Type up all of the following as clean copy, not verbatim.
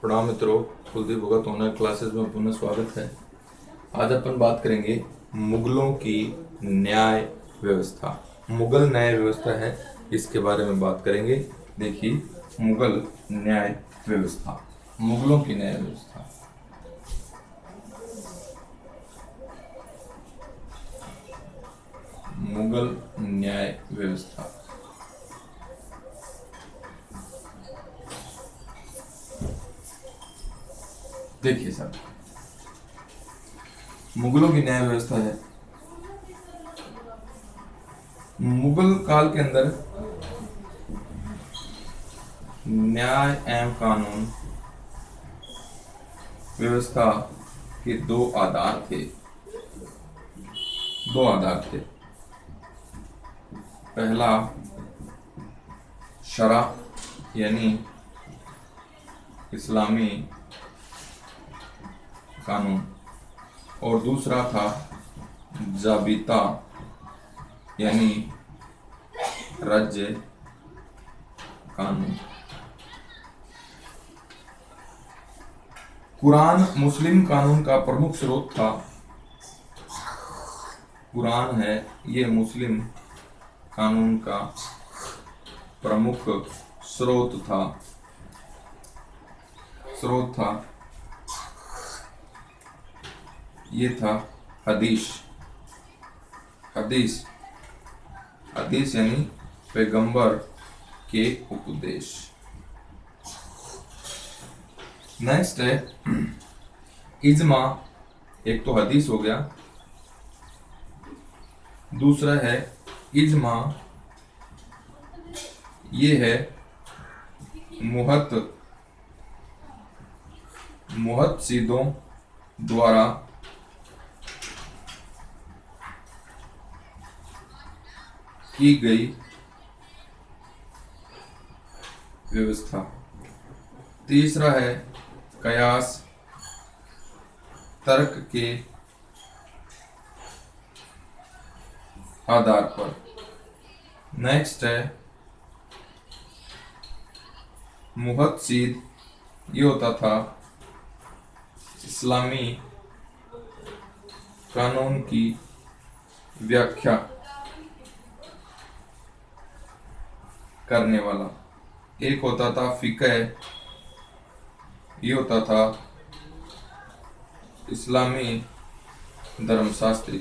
प्रणाम मित्रों, कुलदीप भगत online classes में पुनः स्वागत है। आज अपन बात करेंगे मुगलों की न्याय व्यवस्था। मुगल न्याय व्यवस्था है, इसके बारे में बात करेंगे। देखिए, मुगल न्याय व्यवस्था, मुगलों की न्याय व्यवस्था। मुगल न्याय व्यवस्था देखिए सर, मुगलों की न्याय व्यवस्था है। मुगल काल के अंदर न्याय एवं कानून व्यवस्था के दो आधार थे। पहला शरा यानी इस्लामी कानून, और दूसरा था जाबिता यानी राज्य कानून। कुरान मुस्लिम कानून का प्रमुख स्रोत था। कुरान है, ये मुस्लिम कानून का प्रमुख स्रोत था। ये था हदीस। हदीस यानी पैगंबर के उपदेश। नेक्स्ट है इज्मा। एक तो हदीस हो गया, दूसरा है इज्मा। ये है मुहद्दिसों द्वारा की गई व्यवस्था। तीसरा है कयास, तर्क के आधार पर। नेक्स्ट है मुहद्दिस, ये होता था इस्लामी कानून की व्याख्या करने वाला। एक होता था फिक़ह, ये होता था इस्लामी धर्मशास्त्री।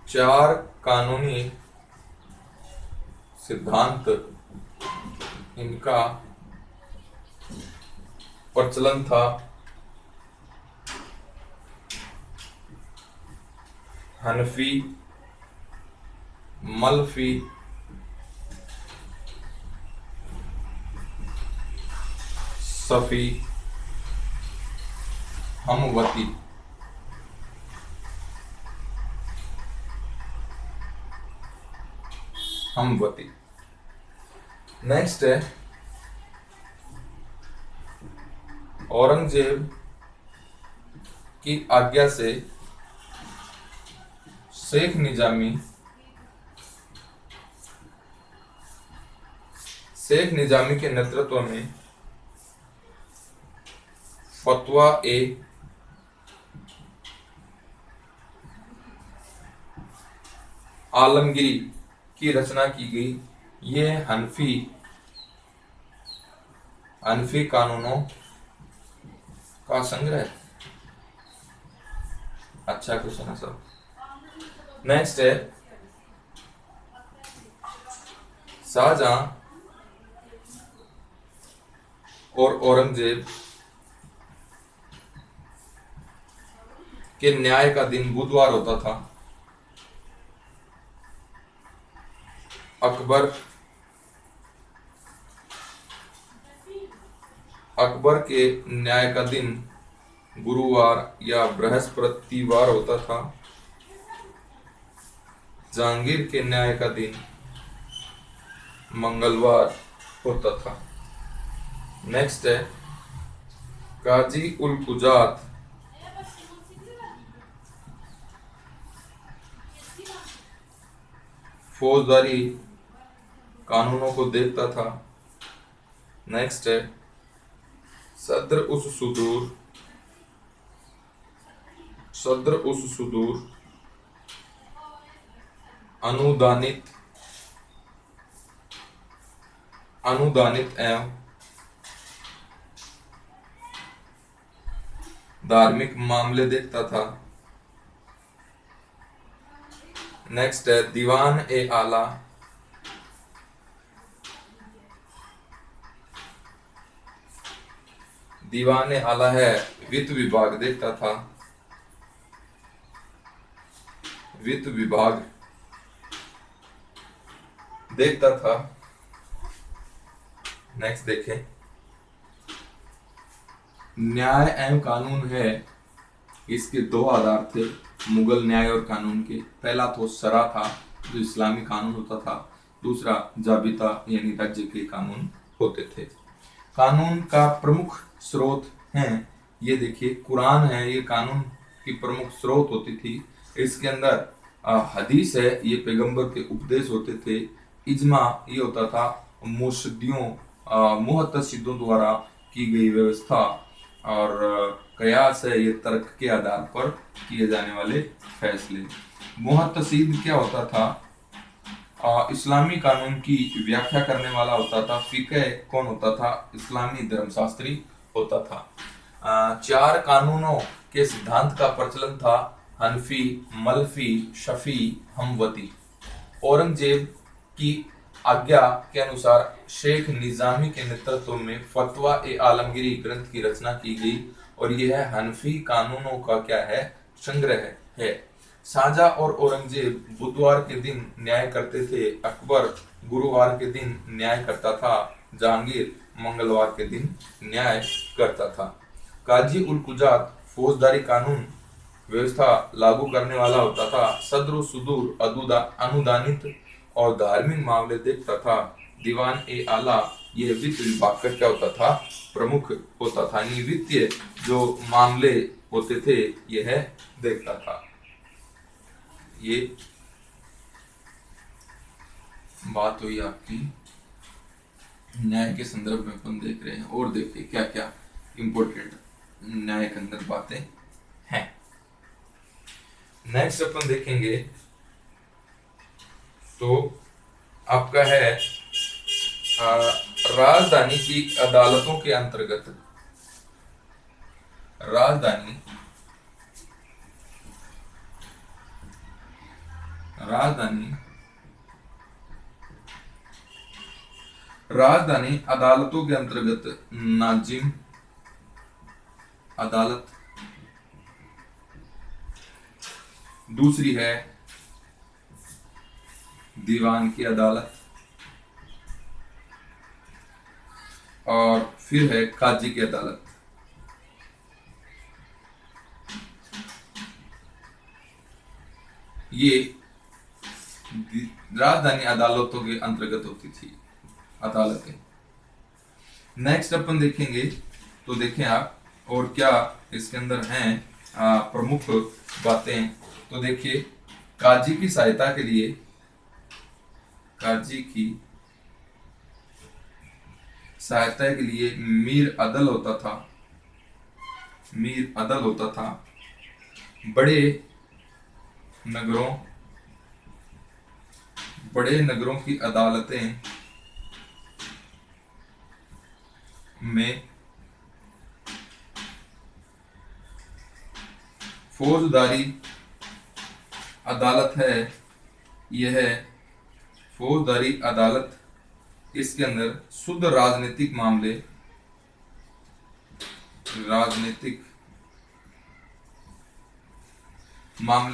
चार कानूनी सिद्धांत इनका प्रचलन था। हनफी, मलफी, सफी, हमवती। नेक्स्ट है औरंगजेब की आज्ञा से शेख निजामी के नेतृत्व में फतवा ए आलमगीरी की रचना की गई। ये हनफी कानूनों का संग्रह। अच्छा क्वेश्चन है सब। नेक्स्ट है शाहजहां और औरंगजेब के न्याय का दिन बुधवार होता था। अकबर के न्याय का दिन गुरुवार या बृहस्पतिवार होता था। जहांगीर के न्याय का दिन मंगलवार होता था। नेक्स्ट है काजी उल कुजात फौजदारी कानूनों को देखता था। नेक्स्ट है सद्र उस सुदूर अनुदानित एवं धार्मिक मामले देखता था। नेक्स्ट है दीवान ए आला है वित्त विभाग देखता था। वित्त विभाग देखता था। नेक्स्ट देखें, न्याय एवं कानून है, इसके दो आधार थे मुगल न्याय और कानून के। पहला तो शरा था जो इस्लामी कानून होता था, दूसरा जाबिता यानी राज्य के कानून होते थे। कानून का प्रमुख स्रोत हैं, ये देखिए कुरान है, ये कानून की प्रमुख स्रोत होती थी। इसके अंदर हदीस है, ये पैगंबर के उपदेश होते थे। इजमा ये होता था मुहतसिदों द्वारा की गई व्यवस्था, और कयास है, ये तर्क के आधार पर किए जाने वाले फैसले। मुहतसिद क्या होता था? इस्लामी कानून की व्याख्या करने वाला होता था। फिक़ह कौन होता था? इस्लामी धर्मशास्त्री होता था। चार कानूनों के सिद्धांत का प्रचलन था, हनफी, मलफी, शफी, हमवती। औरंगजेब की आज्ञा के अनुसार शेख निजामी के नेतृत्व में फतवा ए आलमगीरी ग्रंथ की रचना की गई, और यह हनफी कानूनों का क्या है? संग्रह है। शाहजहां और औरंगजेब बुधवार के दिन न्याय करते थे, अकबर गुरुवार के दिन न्याय करता था, जहांगीर मंगलवार के दिन न्याय करता था। काजी उल कुजात फौजदारी कानून व्यवस्था लागू करने वाला होता था। सद्र सुदूर अनुदानित और धार्मिक मामले देखता था। दीवान ए आला ये वित्त विभाग का क्या होता था? प्रमुख होता था, यानी वित्तीय जो मामले होते थे यह देखता था। ये बात हुई आपकी न्याय के संदर्भ में अपन देख रहे हैं, और देखिए क्या क्या इंपॉर्टेंट न्याय के अंदर बातें हैं। नेक्स्ट अपन देखेंगे तो आपका है राजधानी की अदालतों के अंतर्गत राजधानी अदालतों के अंतर्गत नाजिम अदालत, दूसरी है दीवान की अदालत, और फिर है काजी की अदालत। ये राजधानी अदालतों के अंतर्गत होती थी अदालतें। नेक्स्ट अपन देखेंगे तो देखें आप और क्या इसके अंदर हैं प्रमुख बातें। तो देखिए काजी की सहायता के लिए मीर अदल होता था। बड़े नगरों की अदालतें में फौजदारी अदालत है, यह फौजदारी अदालत, इसके अंदर शुद्ध राजनीतिक मामले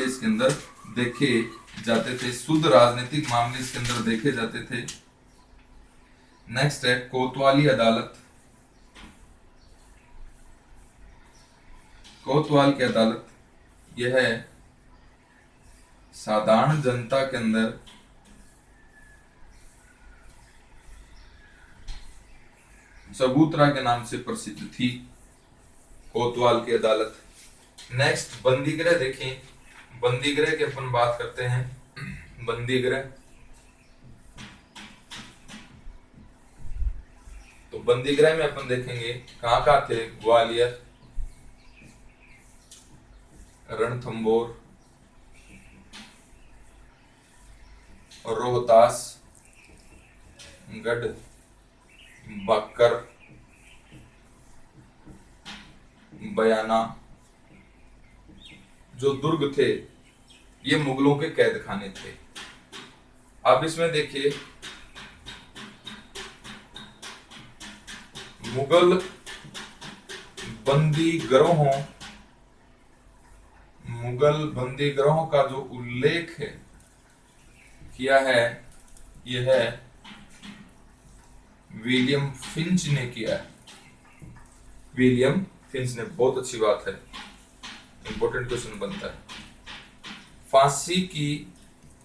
इसके अंदर देखे जाते थे। शुद्ध राजनीतिक मामले इसके अंदर देखे जाते थे। नेक्स्ट है कोतवाली अदालत। कोतवाल की अदालत यह है साधारण जनता के अंदर चबूतरा के नाम से प्रसिद्ध थी, कोतवाल की अदालत। नेक्स्ट बंदीगृह देखें। बंदीगृह की अपन बात करते हैं। बंदीगृह तो बंदीगृह में अपन देखेंगे कहाँ कहाँ थे, ग्वालियर, रणथंबोर, रोहतास, गढ़, बक्कर, बयाना। जो दुर्ग थे ये मुगलों के कैद खाने थे। अब इसमें देखिए मुगल बंदी गिरोहों, मुगल बंदी गिरोहों का जो उल्लेख है किया है यह है विलियम फिंच ने किया है। विलियम फिंच ने, बहुत अच्छी बात है, इंपॉर्टेंट क्वेश्चन बनता है। फांसी की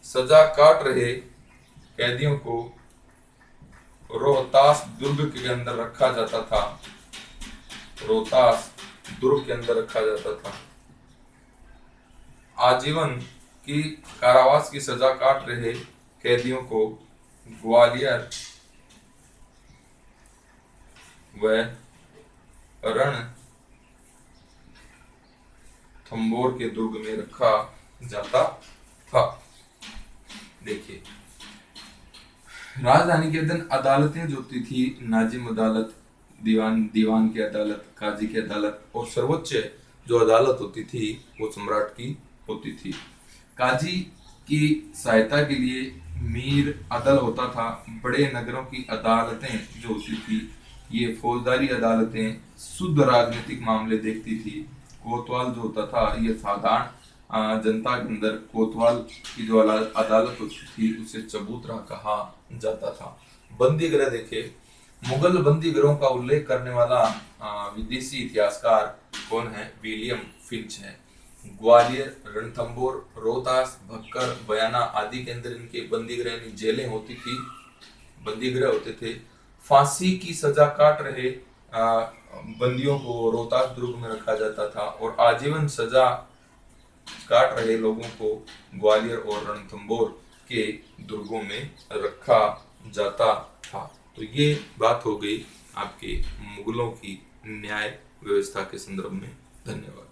सजा काट रहे कैदियों को रोहतास दुर्ग के अंदर रखा जाता था, रोहतास दुर्ग के अंदर रखा जाता था। आजीवन की कारावास की सजा काट रहे कैदियों को ग्वालियर व रणथंबोर के दुर्ग में रखा जाता था। देखिए राजधानी के अंदर अदालतें जो होती थी, नाजिम अदालत, दीवान की अदालत, काजी की अदालत और सर्वोच्च जो अदालत होती थी वो सम्राट की होती थी। काजी की सहायता के लिए मीर अदल होता था। बड़े नगरों की अदालतें जो होती थी ये फौजदारी अदालतें शुद्ध राजनीतिक मामले देखती थी। कोतवाल जो होता था ये साधारण जनता के अंदर कोतवाल की जो अदालत होती थी उसे चबूतरा कहा जाता था। बंदी गृह देखे, मुगल बंदी गृहों का उल्लेख करने वाला विदेशी इतिहासकार कौन है, विलियम फिंच है। ग्वालियर, रणथंबोर, रोहतास, भक्कर, बयाना आदि के अंदर इनके बंदी गृह जेलें होती थी, बंदी गृह होते थे। फांसी की सजा काट रहे बंदियों को रोहतास दुर्ग में रखा जाता था और आजीवन सजा काट रहे लोगों को ग्वालियर और रणथंबोर के दुर्गों में रखा जाता था। तो ये बात हो गई आपके मुगलों की न्याय व्यवस्था के संदर्भ में। धन्यवाद।